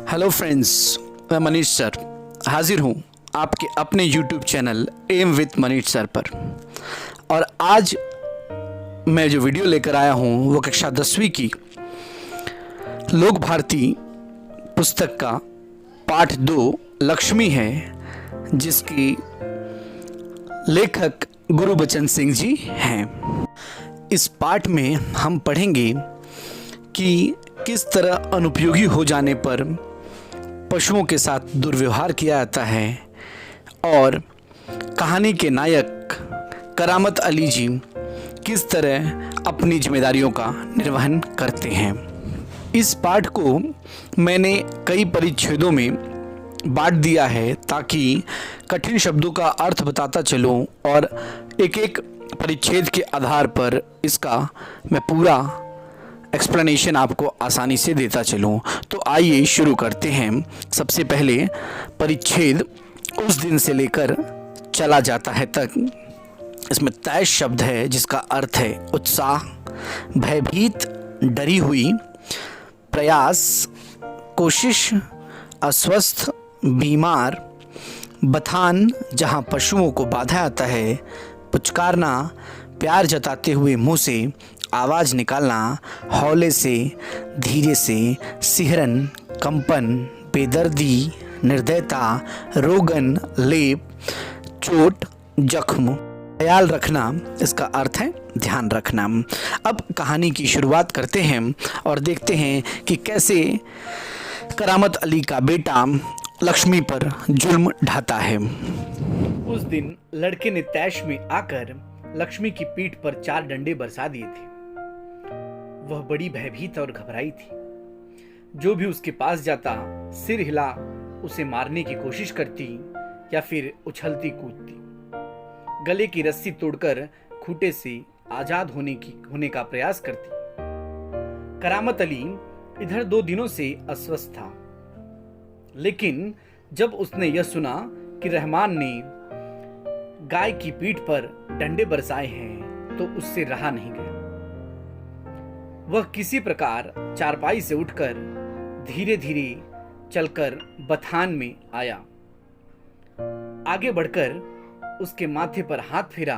Hello friends, मैं Manish sir हाजिर हूँ आपके अपने YouTube channel M with Manish sir पर। और आज मैं जो वीडियो लेकर आया हूँ वो कक्षा 10वीं की लोक भारती पुस्तक का पाठ 2 लक्ष्मी है, जिसकी लेखक गुरुबचन सिंह जी हैं। इस पाठ में हम पढ़ेंगे कि किस तरह अनुपयोगी हो जाने पर पशुओं के साथ दुर्व्यवहार किया जाता है और कहानी के नायक करामत अली जी किस तरह अपनी जिम्मेदारियों का निर्वहन करते हैं। इस पाठ को मैंने कई परिच्छेदों में बांट दिया है ताकि कठिन शब्दों का अर्थ बताता चलूं और एक एक परिच्छेद के आधार पर इसका मैं पूरा एक्सप्लेनेशन आपको आसानी से देता चलूं। तो आइए शुरू करते हैं। सबसे पहले परिच्छेद उस दिन से लेकर चला जाता है तक। इसमें तय शब्द है जिसका अर्थ है उत्साह, भयभीत, डरी हुई, प्रयास, कोशिश, अस्वस्थ, बीमार, बथान जहाँ पशुओं को बाधा आता है, पुचकारना, प्यार जताते हुए मुंह से आवाज़ निकालना, हौले से, धीरे से, सिहरन, कंपन, बेदर्दी, निर्दयता, रोगन, लेप, चोट, जख्म, ख्याल रखना, इसका अर्थ है ध्यान रखना। अब कहानी की शुरुआत करते हैं और देखते हैं कि कैसे करामत अली का बेटा लक्ष्मी पर जुल्म ढाता है। उस दिन लड़के ने तैश में आकर लक्ष्मी की पीठ पर 4 डंडे बरसा दिए थे। वह बड़ी भयभीत और घबराई थी। जो भी उसके पास जाता सिर हिला उसे मारने की कोशिश करती या फिर उछलती कूदती, गले की रस्सी तोड़कर खूंटे से आजाद होने का प्रयास करती। करामत अली इधर 2 दिनों से अस्वस्थ था, लेकिन जब उसने यह सुना कि रहमान ने गाय की पीठ पर डंडे बरसाए हैं तो उससे रहा नहीं गया। वह किसी प्रकार चारपाई से उठकर धीरे धीरे चलकर बथान में आया। आगे बढ़कर उसके माथे पर हाथ फिरा,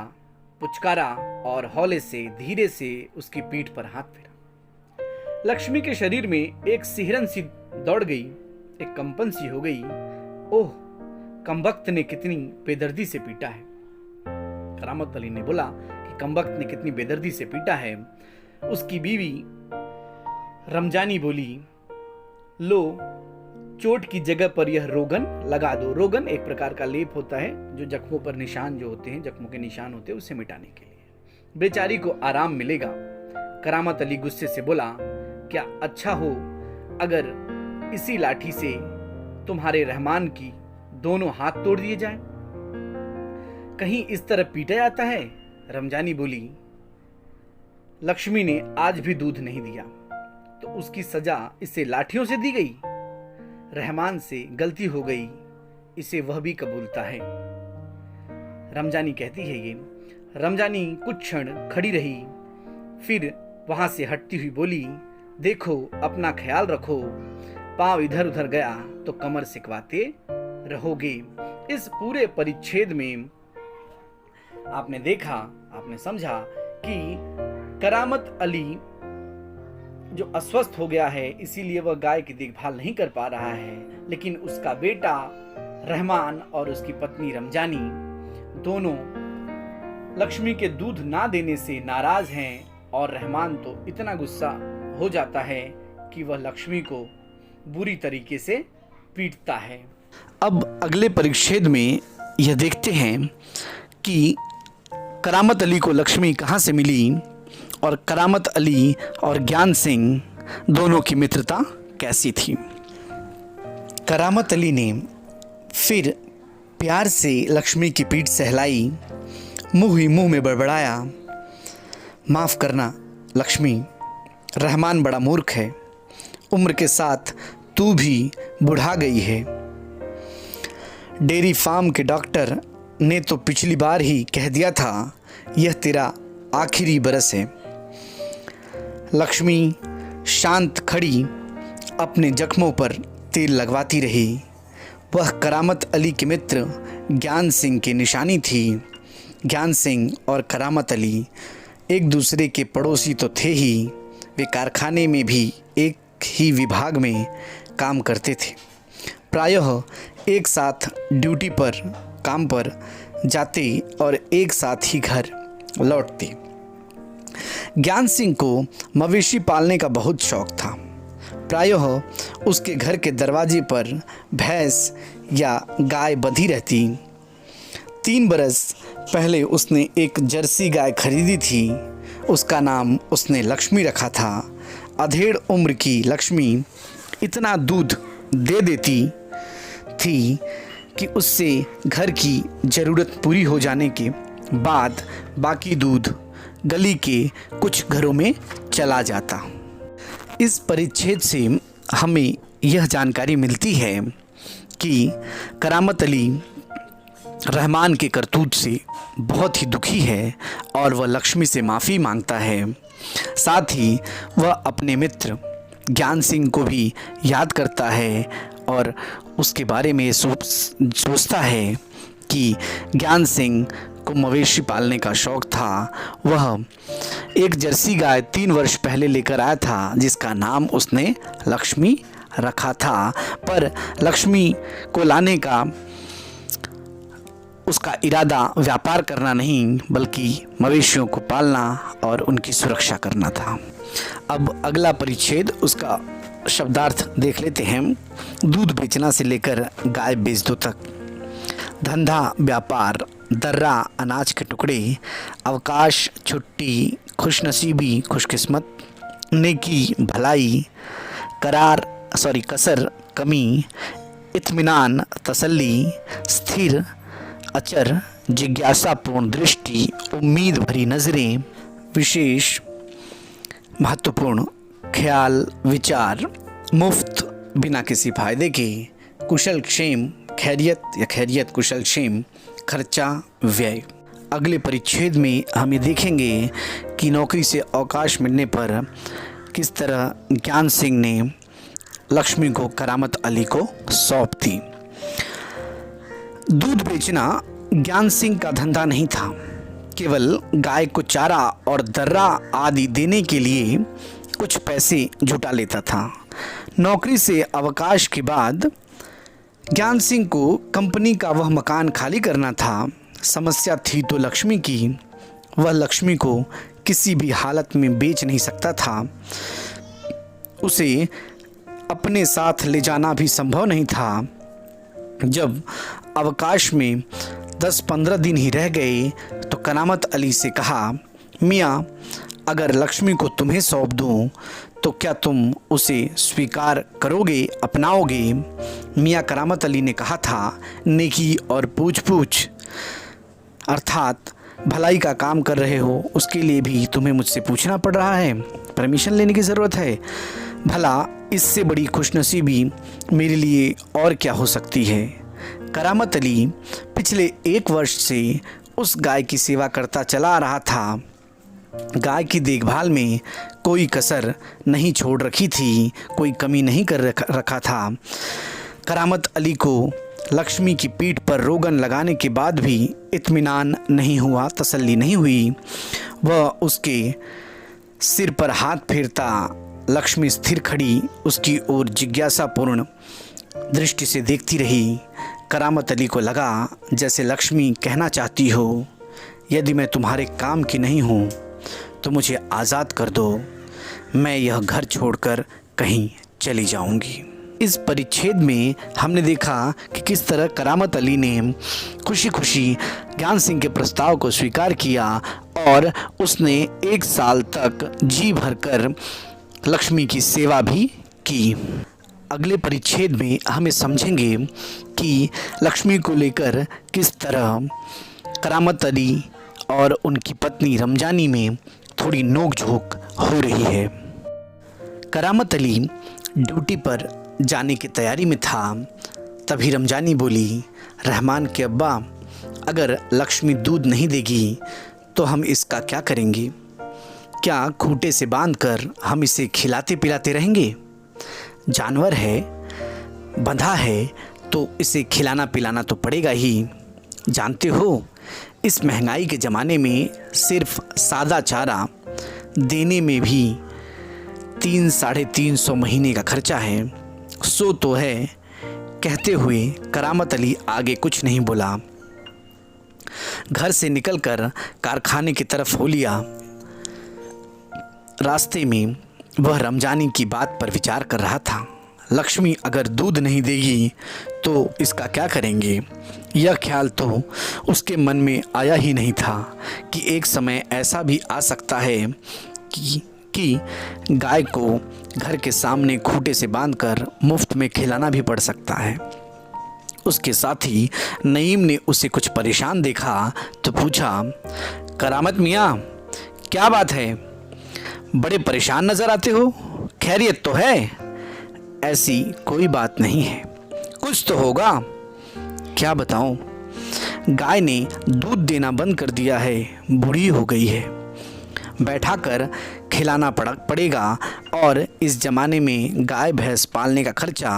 पुचकारा और हौले से धीरे से उसकी पीठ पर हाथ फिरा। लक्ष्मी के शरीर में एक सिहरन सी दौड़ गई, एक कंपन सी हो गई। ओह, कमबख्त ने कितनी बेदर्दी से पीटा है। करामत अली ने बोला कि कमबख्त ने कितनी बेदर्दी से पीटा है। उसकी बीवी रमजानी बोली, लो चोट की जगह पर यह रोगन लगा दो। रोगन एक प्रकार का लेप होता है जो जख्मों पर निशान जो होते हैं, जख्मों के निशान होते हैं, उसे मिटाने के लिए। बेचारी को आराम मिलेगा। करामत अली गुस्से से बोला, क्या अच्छा हो अगर इसी लाठी से तुम्हारे रहमान की दोनों हाथ तोड़ दिए जाएं? कहीं इस तरह पीटा जाता है? रमजानी बोली, लक्ष्मी ने आज भी दूध नहीं दिया तो उसकी सजा इसे लाठियों से दी गई। रहमान से गलती हो गई, इसे वह भी कबूलता है। रमजानी कहती है ये। रमजानी कुछ क्षण खड़ी रही, फिर वहां से हटती हुई बोली, देखो अपना ख्याल रखो, पांव इधर उधर गया तो कमर सिकवाते रहोगे। इस पूरे परिच्छेद में आपने देखा, आपने समझा कि करामत अली जो अस्वस्थ हो गया है इसीलिए वह गाय की देखभाल नहीं कर पा रहा है, लेकिन उसका बेटा रहमान और उसकी पत्नी रमजानी दोनों लक्ष्मी के दूध ना देने से नाराज हैं। और रहमान तो इतना गुस्सा हो जाता है कि वह लक्ष्मी को बुरी तरीके से पीटता है। अब अगले परिच्छेद में यह देखते हैं कि करामत अली को लक्ष्मी कहाँ से मिली और करामत अली और ज्ञान सिंह दोनों की मित्रता कैसी थी। करामत अली ने फिर प्यार से लक्ष्मी की पीठ सहलाई, मुंह ही मुंह में बड़बड़ाया, माफ़ करना लक्ष्मी, रहमान बड़ा मूर्ख है, उम्र के साथ तू भी बुढ़ा गई है। डेयरी फार्म के डॉक्टर ने तो पिछली बार ही कह दिया था यह तेरा आखिरी बरस है। लक्ष्मी शांत खड़ी अपने जख्मों पर तेल लगवाती रही। वह करामत अली के मित्र ज्ञान सिंह की निशानी थी। ज्ञान सिंह और करामत अली एक दूसरे के पड़ोसी तो थे ही, वे कारखाने में भी एक ही विभाग में काम करते थे। प्रायः एक साथ ड्यूटी पर काम पर जाते और एक साथ ही घर लौटते। ज्ञान सिंह को मवेशी पालने का बहुत शौक था। प्रायः उसके घर के दरवाजे पर भैंस या गाय बंधी रहती। 3 बरस पहले उसने एक जर्सी गाय खरीदी थी। उसका नाम उसने लक्ष्मी रखा था। अधेड़ उम्र की लक्ष्मी इतना दूध दे देती थी कि उससे घर की ज़रूरत पूरी हो जाने के बाद बाकी दूध गली के कुछ घरों में चला जाता। इस परिच्छेद से हमें यह जानकारी मिलती है कि करामत अली रहमान के करतूत से बहुत ही दुखी है और वह लक्ष्मी से माफ़ी मांगता है। साथ ही वह अपने मित्र ज्ञान सिंह को भी याद करता है और उसके बारे में सोचता है कि ज्ञान सिंह को मवेशी पालने का शौक़ था। वह एक जर्सी गाय 3 वर्ष पहले लेकर आया था जिसका नाम उसने लक्ष्मी रखा था, पर लक्ष्मी को लाने का उसका इरादा व्यापार करना नहीं बल्कि मवेशियों को पालना और उनकी सुरक्षा करना था। अब अगला परिच्छेद, उसका शब्दार्थ देख लेते हैं। दूध बेचना से लेकर गाय बेच दो तक, धंधा व्यापार, दर्रा अनाज के टुकड़े, अवकाश छुट्टी, खुशनसीबी खुशकिस्मत, नेकी भलाई, कसर कमी, इत्मीनान तसल्ली, स्थिर अचर, जिज्ञासापूर्ण दृष्टि, उम्मीद भरी नज़रें, विशेष महत्वपूर्ण ख्याल विचार, मुफ्त बिना किसी फायदे के, कुशल क्षेम खैरियत या खैरियत कुशल क्षेम, खर्चा व्यय। अगले परिच्छेद में हम ये देखेंगे कि नौकरी से अवकाश मिलने पर किस तरह ज्ञान सिंह ने लक्ष्मी को करामत अली को सौंप दी। दूध बेचना ज्ञान सिंह का धंधा नहीं था। केवल गाय को चारा और दर्रा आदि देने के लिए कुछ पैसे जुटा लेता था। नौकरी से अवकाश के बाद ज्ञान सिंह को कंपनी का वह मकान खाली करना था। समस्या थी तो लक्ष्मी की। वह लक्ष्मी को किसी भी हालत में बेच नहीं सकता था। उसे अपने साथ ले जाना भी संभव नहीं था। जब अवकाश में 10-15 दिन ही रह गए तो करामत अली से कहा, मियाँ अगर लक्ष्मी को तुम्हें सौंप दूँ तो क्या तुम उसे स्वीकार करोगे, अपनाओगे? मियाँ करामत अली ने कहा था, नेकी और पूछ अर्थात भलाई का काम कर रहे हो, उसके लिए भी तुम्हें मुझसे पूछना पड़ रहा है, परमिशन लेने की ज़रूरत है। भला इससे बड़ी खुशनसीबी मेरे लिए और क्या हो सकती है। करामत अली पिछले 1 वर्ष से उस गाय की सेवा करता चला आ रहा था। गाय की देखभाल में कोई कसर नहीं छोड़ रखी थी, कोई कमी नहीं कर रखा था। करामत अली को लक्ष्मी की पीठ पर रोगन लगाने के बाद भी इत्मीनान नहीं हुआ, तसल्ली नहीं हुई। वह उसके सिर पर हाथ फेरता। लक्ष्मी स्थिर खड़ी उसकी ओर जिज्ञासापूर्ण दृष्टि से देखती रही। करामत अली को लगा जैसे लक्ष्मी कहना चाहती हो, यदि मैं तुम्हारे काम की नहीं हूँ तो मुझे आज़ाद कर दो, मैं यह घर छोड़कर कहीं चली जाऊंगी। इस परिच्छेद में हमने देखा कि किस तरह करामत अली ने खुशी खुशी ज्ञान सिंह के प्रस्ताव को स्वीकार किया और उसने 1 साल तक जी भरकर लक्ष्मी की सेवा भी की। अगले परिच्छेद में हमें समझेंगे कि लक्ष्मी को लेकर किस तरह करामत अली और उनकी पत्नी रमजानी में थोड़ी नोक-झोंक हो रही है। करामत अली ड्यूटी पर जाने की तैयारी में था, तभी रमजानी बोली, रहमान के अब्बा अगर लक्ष्मी दूध नहीं देगी तो हम इसका क्या करेंगे? क्या खूंटे से बांधकर हम इसे खिलाते पिलाते रहेंगे? जानवर है, बंधा है तो इसे खिलाना पिलाना तो पड़ेगा ही। जानते हो, इस महंगाई के ज़माने में सिर्फ सादा चारा देने में भी 300-350 महीने का खर्चा है। सो तो है। कहते हुए करामत अली आगे कुछ नहीं बोला। घर से निकलकर कारखाने की तरफ हो लिया। रास्ते में वह रमजानी की बात पर विचार कर रहा था। लक्ष्मी अगर दूध नहीं देगी तो इसका क्या करेंगे? यह ख्याल तो उसके मन में आया ही नहीं था कि एक समय ऐसा भी आ सकता है कि गाय को घर के सामने खूंटे से बांधकर मुफ्त में खिलाना भी पड़ सकता है। उसके साथ ही नईम ने उसे कुछ परेशान देखा तो पूछा, करामत मियाँ, क्या बात है? बड़े परेशान नज़र आते हो। खैरियत तो है? ऐसी कोई बात नहीं है। कुछ तो होगा। क्या बताऊं? गाय ने दूध देना बंद कर दिया है, बूढ़ी हो गई है। बैठाकर खिलाना पड़ेगा और इस ज़माने में गाय भैंस पालने का खर्चा,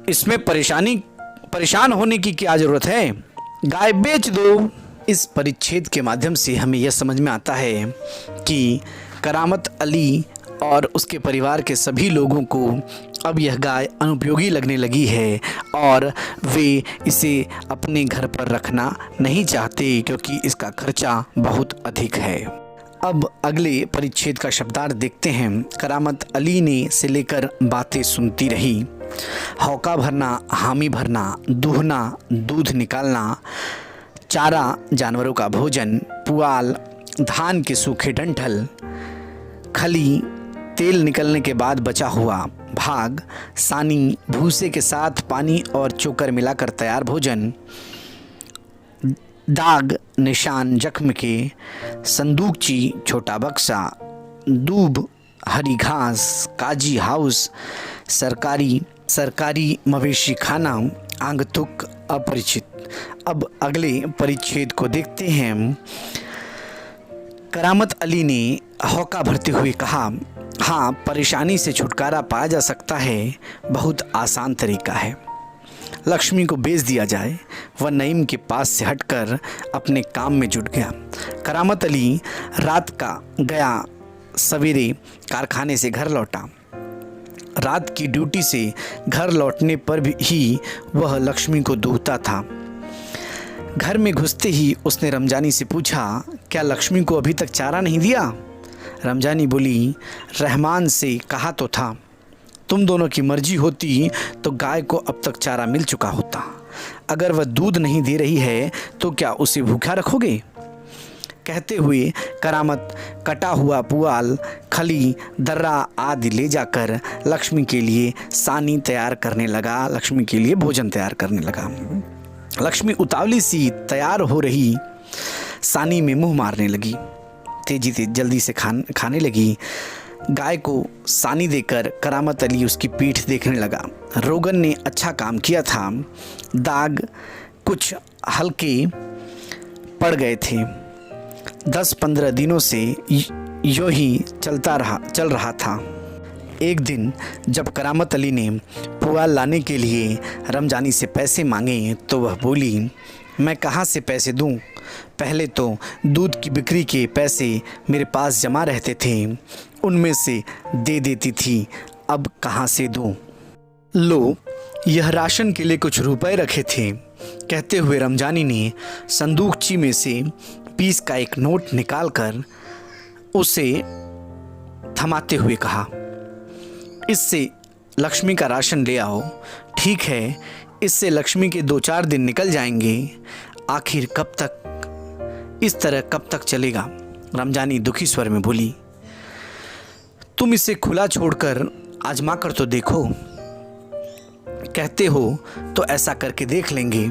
इसमें परेशान होने की क्या ज़रूरत है? गाय बेच दो। इस परिच्छेद के माध्यम से हमें यह समझ में आता है कि करामत अली और उसके परिवार के सभी लोगों को अब यह गाय अनुपयोगी लगने लगी है और वे इसे अपने घर पर रखना नहीं चाहते क्योंकि इसका खर्चा बहुत अधिक है। अब अगले परिच्छेद का शब्दार्थ देखते हैं। करामत अली ने से लेकर बातें सुनती रही। हौका भरना, हामी भरना, दूहना, दूध निकालना, चारा, जानवरों का भोजन, पुआल, धान के सूखे डंठल, खली, तेल निकलने के बाद बचा हुआ भाग, सानी, भूसे के साथ पानी और चोकर मिलाकर तैयार भोजन, दाग, निशान जख्म के, संदूकची, छोटा बक्सा, दूब, हरी घास, काजी हाउस, सरकारी मवेशी खाना, आंगतुक, अपरिचित। अब अगले परिच्छेद को देखते हैं। करामत अली ने हौका भरते हुए कहा, हाँ, परेशानी से छुटकारा पाया जा सकता है। बहुत आसान तरीका है। लक्ष्मी को बेच दिया जाए। वह नईम के पास से हटकर अपने काम में जुट गया। करामत अली रात का गया, सवेरे कारखाने से घर लौटा। रात की ड्यूटी से घर लौटने पर ही वह लक्ष्मी को दूहता था। घर में घुसते ही उसने रमजानी से पूछा, क्या लक्ष्मी को अभी तक चारा नहीं दिया? रमजानी बोली, रहमान से कहा तो था। तुम दोनों की मर्जी होती तो गाय को अब तक चारा मिल चुका होता। अगर वह दूध नहीं दे रही है तो क्या उसे भूखा रखोगे? कहते हुए करामत कटा हुआ पुआल, खली, दर्रा आदि ले जाकर लक्ष्मी के लिए सानी तैयार करने लगा, लक्ष्मी के लिए भोजन तैयार करने लगा। लक्ष्मी उतावली सी तैयार हो रही सानी में मुंह मारने लगी। तेजी से जल्दी से खाने लगी। गाय को सानी देकर करामत अली उसकी पीठ देखने लगा। रोगन ने अच्छा काम किया था। दाग कुछ हल्के पड़ गए थे। 10-15 दिनों से यूं ही चल रहा था। एक दिन जब करामत अली ने पुआल लाने के लिए रमजानी से पैसे मांगे तो वह बोली, मैं कहाँ से पैसे दूँ? पहले तो दूध की बिक्री के पैसे मेरे पास जमा रहते थे, उनमें से दे देती थी, अब कहाँ से दूँ? लो, यह राशन के लिए कुछ रुपए रखे थे। कहते हुए रमजानी ने संदूकची में से 20 का एक नोट निकालकर उसे थमाते हुए कहा, इससे लक्ष्मी का राशन ले आओ। ठीक है, इससे लक्ष्मी के 2-4 दिन निकल जाएंगे। आखिर कब तक इस तरह कब तक चलेगा? रमजानी दुखी स्वर में बोली, तुम इसे खुला छोड़कर आजमा कर तो देखो। कहते हो तो ऐसा करके देख लेंगे।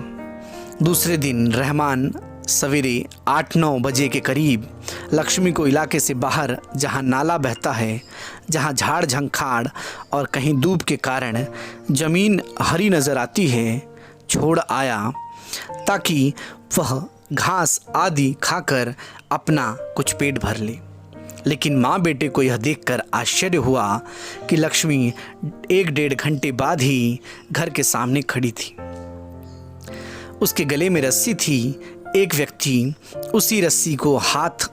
दूसरे दिन रहमान सवेरे 8-9 बजे के करीब लक्ष्मी को इलाके से बाहर, जहां नाला बहता है, जहां झाड़ झंखाड़ और कहीं धूप के कारण ज़मीन हरी नज़र आती है, छोड़ आया ताकि वह घास आदि खाकर अपना कुछ पेट भर ले। लेकिन माँ बेटे को यह देखकर आश्चर्य हुआ कि लक्ष्मी 1-1.5 घंटे बाद ही घर के सामने खड़ी थी। उसके गले में रस्सी थी। एक व्यक्ति उसी रस्सी को हाथ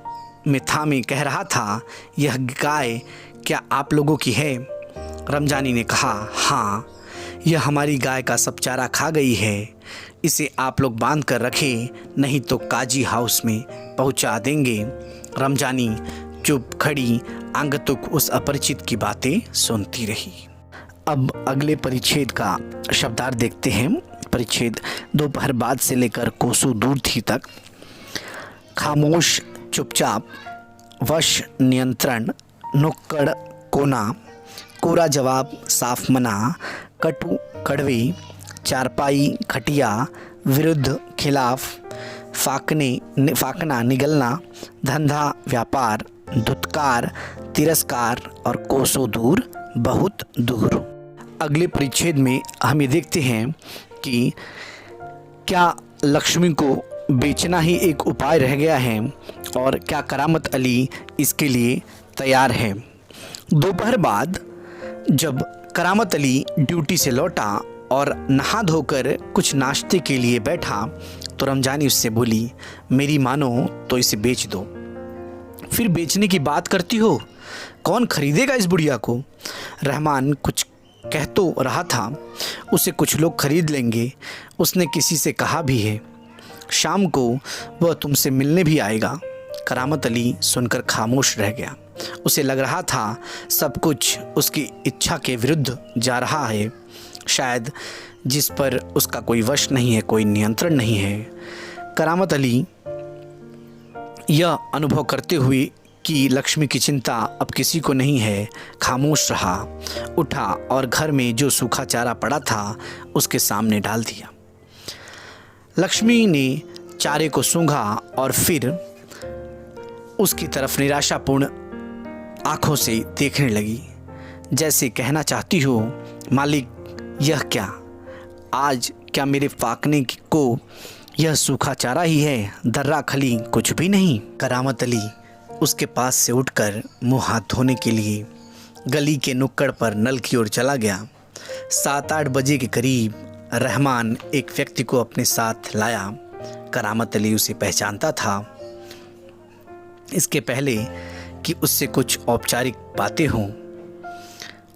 में थामे कह रहा था, यह गाय क्या आप लोगों की है? रमजानी ने कहा, हाँ, यह हमारी गाय का सब चारा खा गई है। इसे आप लोग बांध कर रखें, नहीं तो काजी हाउस में पहुंचा देंगे। रमजानी चुप खड़ी आगंतुक उस अपरिचित की बातें सुनती रही। अब अगले परिच्छेद का शब्दार्थ देखते हैं। परिच्छेद दोपहर बाद से लेकर कोसों दूर थी तक। खामोश, चुपचाप, वश, नियंत्रण, नुक्कड़, कोना, कोरा जवाब, साफ मना, कटु, कड़वे, चारपाई, खटिया, विरुद्ध, खिलाफ, फाकना, निगलना, धंधा, व्यापार, धुतकार, तिरस्कार और कोसों दूर, बहुत दूर। अगले परिच्छेद में हम ये देखते हैं कि क्या लक्ष्मी को बेचना ही एक उपाय रह गया है और क्या करामत अली इसके लिए तैयार है। दोपहर बाद जब करामत अली ड्यूटी से लौटा और नहा धोकर कुछ नाश्ते के लिए बैठा तो रमजानी उससे बोली, मेरी मानो तो इसे बेच दो। फिर बेचने की बात करती हो? कौन खरीदेगा इस बुढ़िया को? रहमान कुछ कह तो रहा था, उसे कुछ लोग खरीद लेंगे। उसने किसी से कहा भी है, शाम को वह तुमसे मिलने भी आएगा। करामत अली सुनकर खामोश रह गया। उसे लग रहा था सब कुछ उसकी इच्छा के विरुद्ध जा रहा है, शायद जिस पर उसका कोई वश नहीं है, कोई नियंत्रण नहीं है। करामत अली यह अनुभव करते हुए कि लक्ष्मी की चिंता अब किसी को नहीं है, खामोश रहा, उठा और घर में जो सूखा चारा पड़ा था उसके सामने डाल दिया। लक्ष्मी ने चारे को सूंघा और फिर उसकी तरफ निराशापूर्ण आंखों से देखने लगी, जैसे कहना चाहती हो, मालिक यह क्या, आज क्या मेरे फाकने को यह सूखा चारा ही है, दर्रा खली कुछ भी नहीं। करामत अली उसके पास से उठकर मुंह हाथ धोने के लिए गली के नुक्कड़ पर नल की ओर चला गया। 7-8 बजे के करीब रहमान एक व्यक्ति को अपने साथ लाया। करामत अली उसे पहचानता था। इसके पहले कि उससे कुछ औपचारिक बातें हों,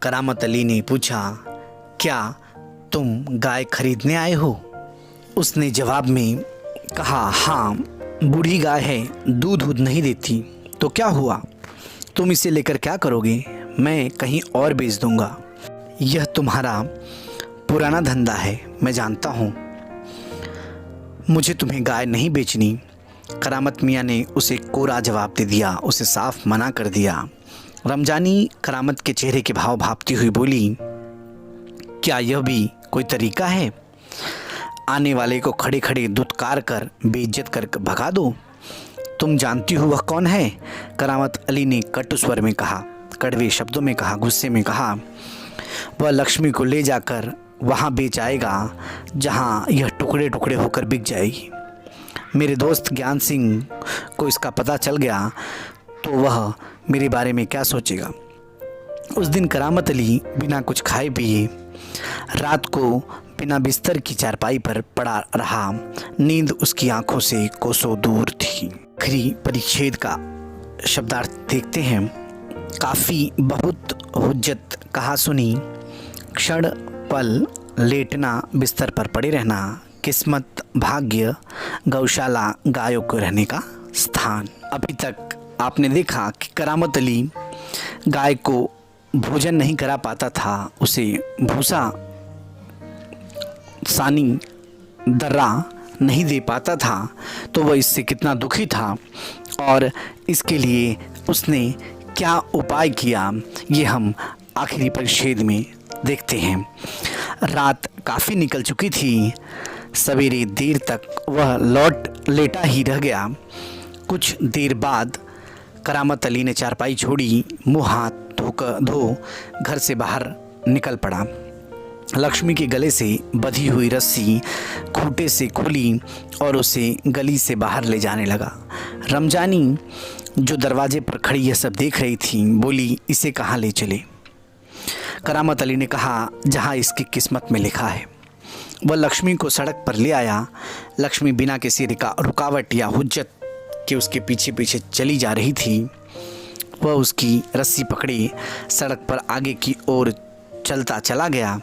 करामत अली ने पूछा, क्या तुम गाय खरीदने आए हो? उसने जवाब में कहा, हाँ, बूढ़ी गाय है, दूध नहीं देती। तो क्या हुआ? तुम इसे लेकर क्या करोगे? मैं कहीं और बेच दूंगा। यह तुम्हारा पुराना धंधा है, मैं जानता हूँ। मुझे तुम्हें गाय नहीं बेचनी। करामत मियाँ ने उसे कोरा जवाब दे दिया, उसे साफ मना कर दिया। रमजानी करामत के चेहरे के भाव भांपती हुई बोली, क्या यह भी कोई तरीका है? आने वाले को खड़े खड़े धुतकार कर बेइज्जत कर भगा दो। तुम जानती हो वह कौन है? करामत अली ने कटु स्वर में कहा, कड़वे शब्दों में कहा, गुस्से में कहा, वह लक्ष्मी को ले जाकर वहाँ बेच आएगा जहाँ यह टुकड़े टुकड़े होकर बिक जाएगी। मेरे दोस्त ज्ञान सिंह को इसका पता चल गया तो वह मेरे बारे में क्या सोचेगा। उस दिन करामत अली बिना कुछ खाए पिए रात को बिना बिस्तर की चारपाई पर पड़ा रहा। नींद उसकी आंखों से कोसों दूर थी। आखिरी परिच्छेद का शब्दार्थ देखते हैं। काफ़ी बहुत हुज्जत कहा सुनी, क्षण पल लेटना, बिस्तर पर पड़े रहना, किस्मत, भाग्य, गौशाला, गायों को रहने का स्थान। अभी तक आपने देखा कि करामत अली गाय को भोजन नहीं करा पाता था, उसे भूसा, सानी, दर्रा नहीं दे पाता था, तो वह इससे कितना दुखी था और इसके लिए उसने क्या उपाय किया, ये हम आखिरी परिच्छेद में देखते हैं। रात काफ़ी निकल चुकी थी। सवेरे देर तक वह लेटा ही रह गया। कुछ देर बाद करामत अली ने चारपाई छोड़ी, मुँह हाथ धो घर से बाहर निकल पड़ा। लक्ष्मी के गले से बंधी हुई रस्सी खूंटे से खुली और उसे गली से बाहर ले जाने लगा। रमजानी जो दरवाजे पर खड़ी यह सब देख रही थी, बोली, इसे कहाँ ले चले? करामत अली ने कहा, जहाँ इसकी किस्मत में लिखा है। वह लक्ष्मी को सड़क पर ले आया। लक्ष्मी बिना किसी रुकावट या हुज्जत के उसके पीछे पीछे चली जा रही थी। वह उसकी रस्सी पकड़े सड़क पर आगे की ओर चलता चला गया।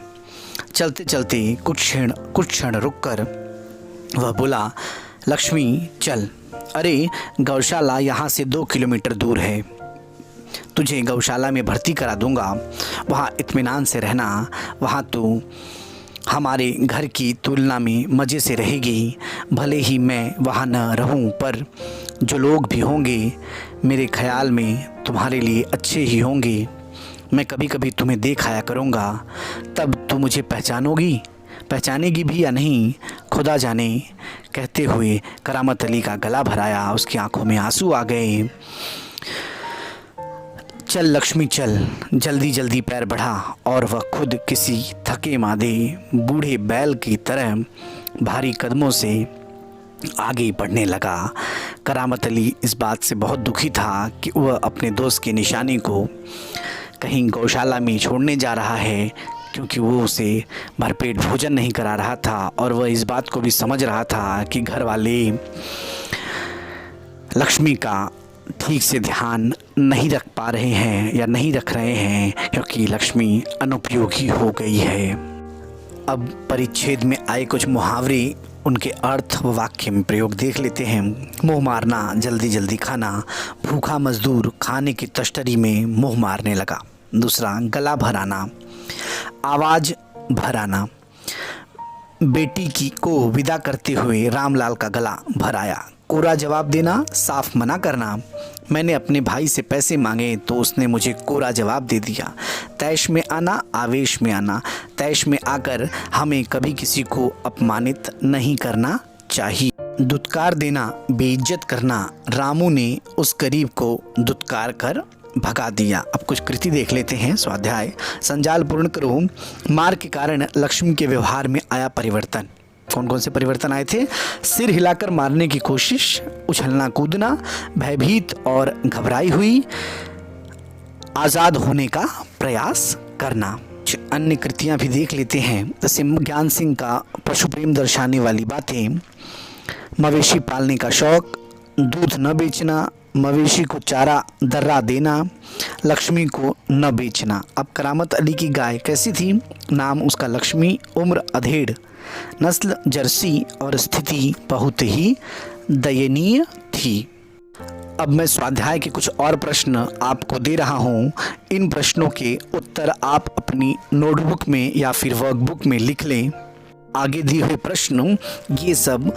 चलते चलते कुछ क्षण रुककर वह बोला, लक्ष्मी चल, अरे गौशाला यहाँ से 2 किलोमीटर दूर है। तुझे गौशाला में भर्ती करा दूंगा, वहाँ इत्मीनान से रहना। वहाँ तो हमारे घर की तुलना में मज़े से रहेगी। भले ही मैं वहाँ न रहूँ, पर जो लोग भी होंगे मेरे ख्याल में तुम्हारे लिए अच्छे ही होंगे। मैं कभी कभी तुम्हें देख आया करूँगा, तब तू मुझे पहचानेगी भी या नहीं, खुदा जाने। कहते हुए करामत अली का गला भराया, उसकी आंखों में आंसू आ गए। चल लक्ष्मी चल, जल्दी जल्दी पैर बढ़ा। और वह खुद किसी थके मादे बूढ़े बैल की तरह भारी कदमों से आगे बढ़ने लगा। करामत अली इस बात से बहुत दुखी था कि वह अपने दोस्त की निशानी को कहीं गौशाला में छोड़ने जा रहा है, क्योंकि वो उसे भरपेट भोजन नहीं करा रहा था। और वह इस बात को भी समझ रहा था कि घर वाले लक्ष्मी का ठीक से ध्यान नहीं रख पा रहे हैं या नहीं रख रहे हैं, क्योंकि लक्ष्मी अनुपयोगी हो गई है। अब परिच्छेद में आए कुछ मुहावरे, उनके अर्थ व वाक्य में प्रयोग देख लेते हैं। मुँह मारना, जल्दी जल्दी खाना। भूखा मजदूर खाने की तश्तरी में मुँह मारने लगा। दूसरा, गला भराना, आवाज़ भराना। बेटी की को विदा करते हुए रामलाल का गला भराया। कोरा जवाब देना, साफ मना करना। मैंने अपने भाई से पैसे मांगे तो उसने मुझे कोरा जवाब दे दिया। तैश में आना, आवेश में आना। तैश में आकर हमें कभी किसी को अपमानित नहीं करना चाहिए। दुत्कार देना, बेइज्जत करना। रामू ने उस गरीब को दुत्कार कर भगा दिया। अब कुछ कृति देख लेते हैं। स्वाध्याय, संजाल पूर्ण करो। मार के कारण लक्ष्मी के व्यवहार में आया परिवर्तन। कौन कौन से परिवर्तन आए थे? सिर हिलाकर मारने की कोशिश, उछलना कूदना, भयभीत और घबराई हुई, आज़ाद होने का प्रयास करना। अन्य कृतियाँ भी देख लेते हैं, जैसे ज्ञान सिंह का पशु प्रेम दर्शाने वाली बातें, मवेशी पालने का शौक, दूध न बेचना, मवेशी को चारा दर्रा देना, लक्ष्मी को न बेचना। अब करामत अली की गाय कैसी थी? नाम उसका लक्ष्मी, उम्र अधेड़, नस्ल जर्सी और स्थिति बहुत ही दयनीय थी। अब मैं स्वाध्याय के कुछ और प्रश्न आपको दे रहा हूँ। इन प्रश्नों के उत्तर आप अपनी नोटबुक में या फिर वर्कबुक में लिख लें। आगे दिए हुए प्रश्न ये सब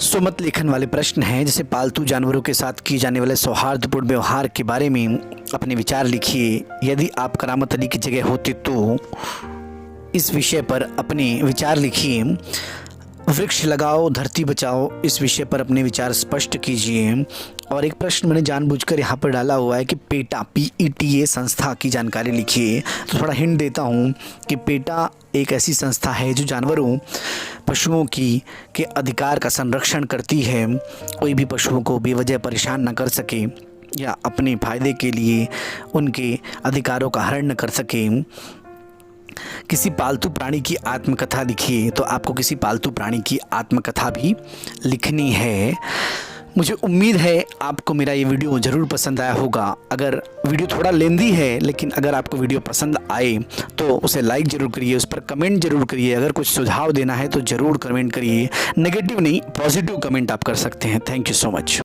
सुमत लेखन वाले प्रश्न हैं। जैसे पालतू जानवरों के साथ किए जाने वाले सौहार्दपूर्ण व्यवहार के बारे में अपने विचार लिखिए। यदि आप करामत अली की जगह होते तो इस विषय पर अपने विचार लिखिए। वृक्ष लगाओ धरती बचाओ, इस विषय पर अपने विचार स्पष्ट कीजिए। और एक प्रश्न मैंने जानबूझकर यहाँ पर डाला हुआ है कि पेटा PETA संस्था की जानकारी लिखिए। तो थोड़ा हिंट देता हूँ कि पेटा एक ऐसी संस्था है जो जानवरों पशुओं के अधिकार का संरक्षण करती है। कोई भी पशुओं को बेवजह परेशान न कर सके या अपने फ़ायदे के लिए उनके अधिकारों का हरण न कर सके। किसी पालतू प्राणी की आत्मकथा लिखिए। तो आपको किसी पालतू प्राणी की आत्मकथा भी लिखनी है। मुझे उम्मीद है आपको मेरा ये वीडियो ज़रूर पसंद आया होगा। अगर वीडियो थोड़ा लेंदी है, लेकिन अगर आपको वीडियो पसंद आए तो उसे लाइक ज़रूर करिए, उस पर कमेंट ज़रूर करिए। अगर कुछ सुझाव देना है तो ज़रूर कमेंट करिए। नेगेटिव नहीं, पॉजिटिव कमेंट आप कर सकते हैं। Thank you so much.